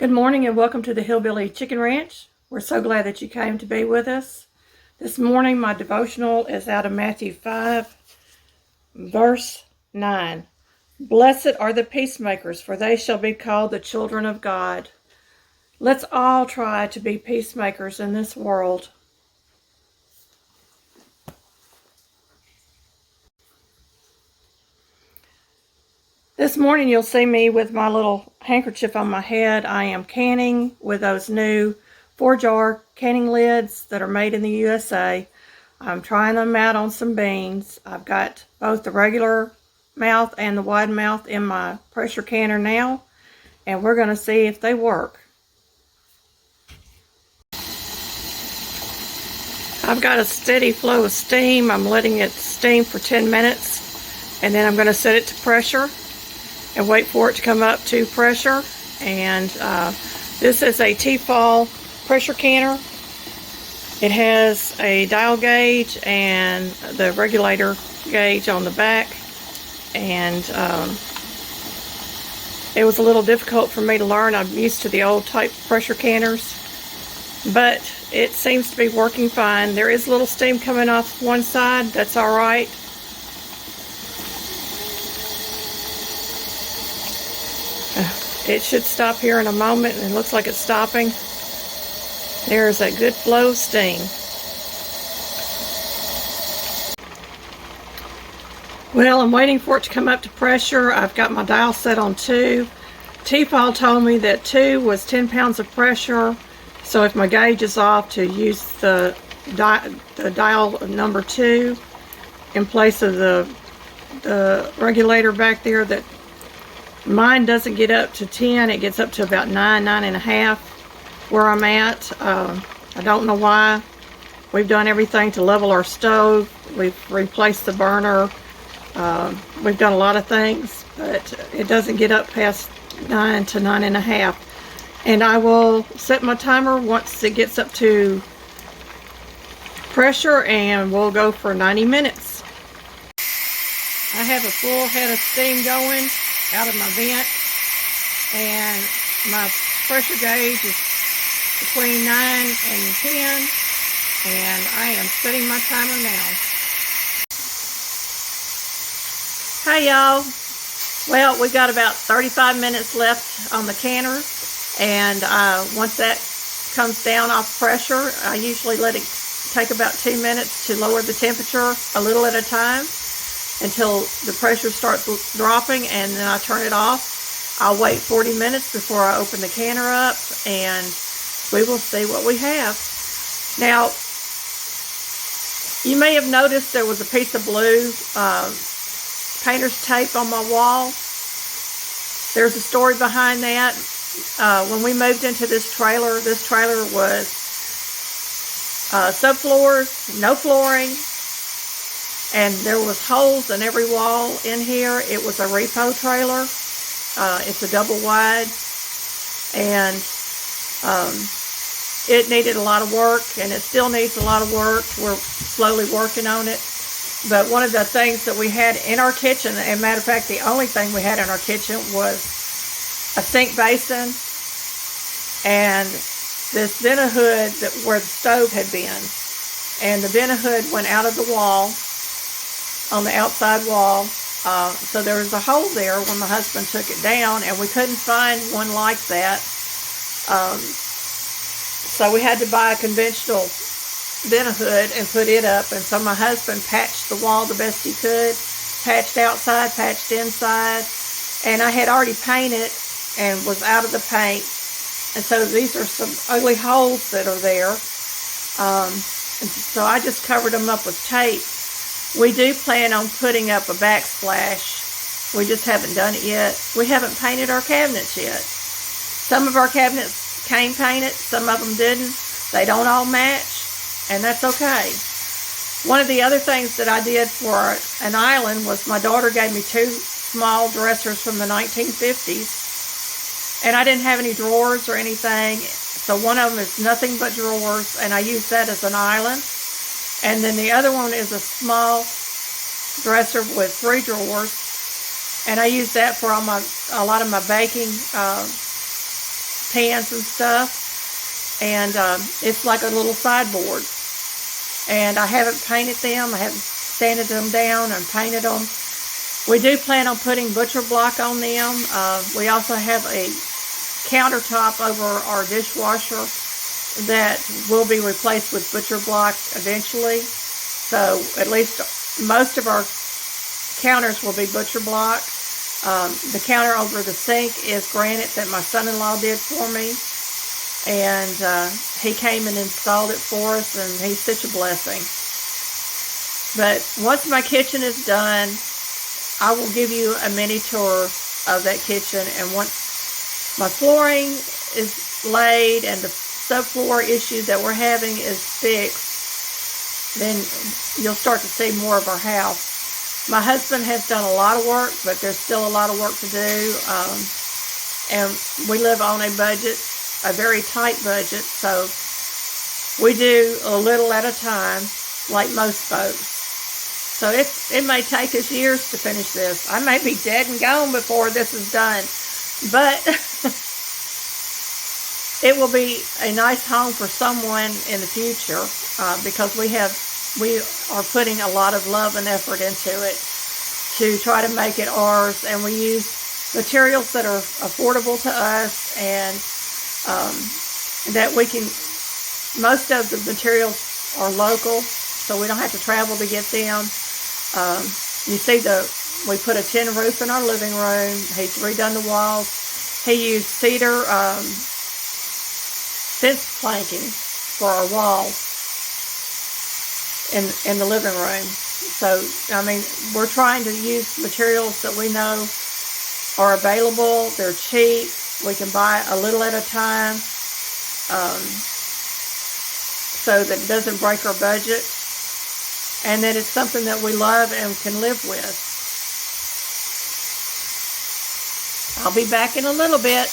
Good morning and welcome to the Hillbilly Chicken Ranch. We're so glad that you came to be with us. This morning my devotional is out of Matthew 5, verse 9. Blessed are the peacemakers, for they shall be called the children of God. Let's all try to be peacemakers in this world. This morning you'll see me with my little handkerchief on my head. I am canning with those new ForJars canning lids that are made in the USA. I'm trying them out on some beans. I've got both the regular mouth and the wide mouth in my pressure canner now, and we're going to see if they work. I've got a steady flow of steam. I'm letting it steam for 10 minutes, and then I'm going to set it to pressure and wait for it to come up to pressure. And this is a T-Fal pressure canner. It has a dial gauge and the regulator gauge on the back, and it was a little difficult for me to learn. I'm used to the old type pressure canners, but it seems to be working fine. There is a little steam coming off one side. That's all right. It should stop here in a moment, and it looks like it's stopping. There's a good flow of steam. Well, I'm waiting for it to come up to pressure. I've got my dial set on 2. T-Fal told me that 2 was 10 pounds of pressure, so if my gauge is off, to use the dial number 2 in place of the regulator back there. That mine doesn't get up to 10, it gets up to about 9.5 where I'm at. I don't know why. We've done everything to level our stove. We've replaced the burner. We've done a lot of things, but it doesn't get up past 9 to 9.5. And I will set my timer once it gets up to pressure, and we'll go for 90 minutes. I have a full head of steam going out of my vent, and my pressure gauge is between 9 and 10, and I am setting my timer now. Hi y'all. Well, we got about 35 minutes left on the canner, and once that comes down off pressure, I usually let it take about 2 minutes to lower the temperature a little at a time until the pressure starts dropping, and then I turn it off. I'll wait 40 minutes before I open the canner up, and we will see what we have. Now, you may have noticed there was a piece of blue painter's tape on my wall. There's a story behind that. When we moved into this trailer was subfloors, no flooring, and there was holes in every wall in here. It was a repo trailer. It's a double wide, and it needed a lot of work, and it still needs a lot of work. We're slowly working on it. But one of the things that we had in our kitchen, and matter of fact, the only thing we had in our kitchen was a sink basin and this vent hood where the stove had been. And the vent hood went out of the wall, on the outside wall, so there was a hole there when my husband took it down, and we couldn't find one like that. So we had to buy a conventional vent hood and put it up, and so my husband patched the wall the best he could, patched outside, patched inside, and I had already painted and was out of the paint, and so these are some ugly holes that are there. And so I just covered them up with tape. We do plan on putting up a backsplash. We just haven't done it yet. We haven't painted our cabinets yet. Some of our cabinets came painted, some of them didn't. They don't all match, and that's okay. One of the other things that I did for an island was my daughter gave me 2 small dressers from the 1950s, and I didn't have any drawers or anything, so one of them is nothing but drawers, and I used that as an island. And then the other one is a small dresser with 3 drawers, and I use that for a lot of my baking pans and stuff. And it's like a little sideboard. And I haven't painted them. I haven't sanded them down and painted them. We do plan on putting butcher block on them. We also have a countertop over our dishwasher that will be replaced with butcher block eventually. So at least most of our counters will be butcher block. The counter over the sink is granite that my son-in-law did for me. And he came and installed it for us, and he's such a blessing. But once my kitchen is done, I will give you a mini tour of that kitchen. And once my flooring is laid and the subfloor issue that we're having is fixed, then you'll start to see more of our house. My husband has done a lot of work, but there's still a lot of work to do. And we live on a budget. A very tight budget, so we do a little at a time, like most folks. So it may take us years to finish this. I may be dead and gone before this is done, but it will be a nice home for someone in the future because we are putting a lot of love and effort into it to try to make it ours, and we use materials that are affordable to us and that we can, most of the materials are local, so we don't have to travel to get them. You see we put a tin roof in our living room. He's redone the walls. He used cedar fence planking for our walls in the living room. So, I mean, we're trying to use materials that we know are available. They're cheap. We can buy a little at a time so that it doesn't break our budget, and that it's something that we love and can live with. I'll be back in a little bit.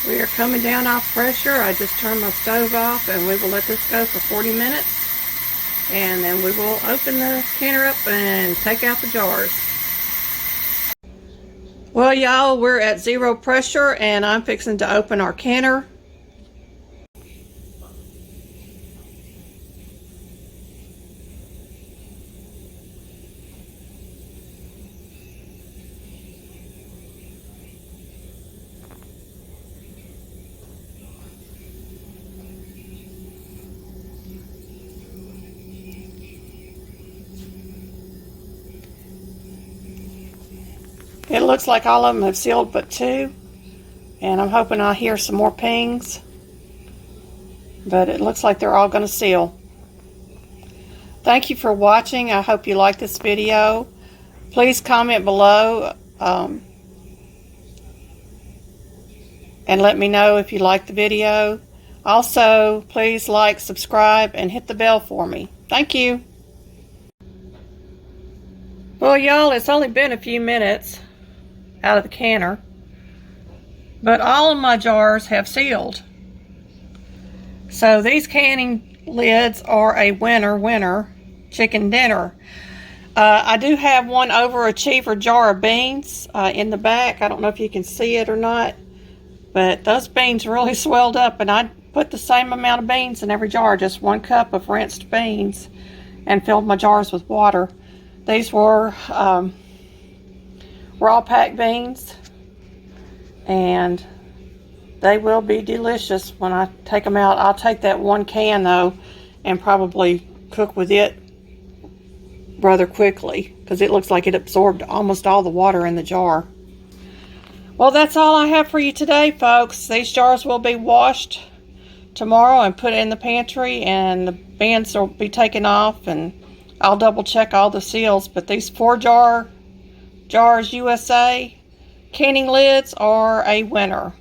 We are coming down off pressure. I just turned my stove off, and we will let this go for 40 minutes, and then we will open the canner up and take out the jars. Well, y'all, we're at 0 pressure, and I'm fixing to open our canner. It looks like all of them have sealed but 2, and I'm hoping I'll hear some more pings, but it looks like they're all going to seal. Thank you for watching. I hope you like this video. Please comment below and let me know if you like the video. Also, please like, subscribe, and hit the bell for me. Thank you. Well, y'all, it's only been a few minutes out of the canner, but all of my jars have sealed. So these canning lids are a winner chicken dinner. I do have one overachiever jar of beans in the back. I don't know if you can see it or not, but those beans really swelled up, and I put the same amount of beans in every jar, just 1 cup of rinsed beans, and filled my jars with water. These were raw packed beans, and they will be delicious when I take them out. I'll take that 1 can though and probably cook with it rather quickly because it looks like it absorbed almost all the water in the jar. Well, that's all I have for you today, folks. These jars will be washed tomorrow and put in the pantry, and the bands will be taken off, and I'll double check all the seals. But these ForJars USA canning lids are a winner.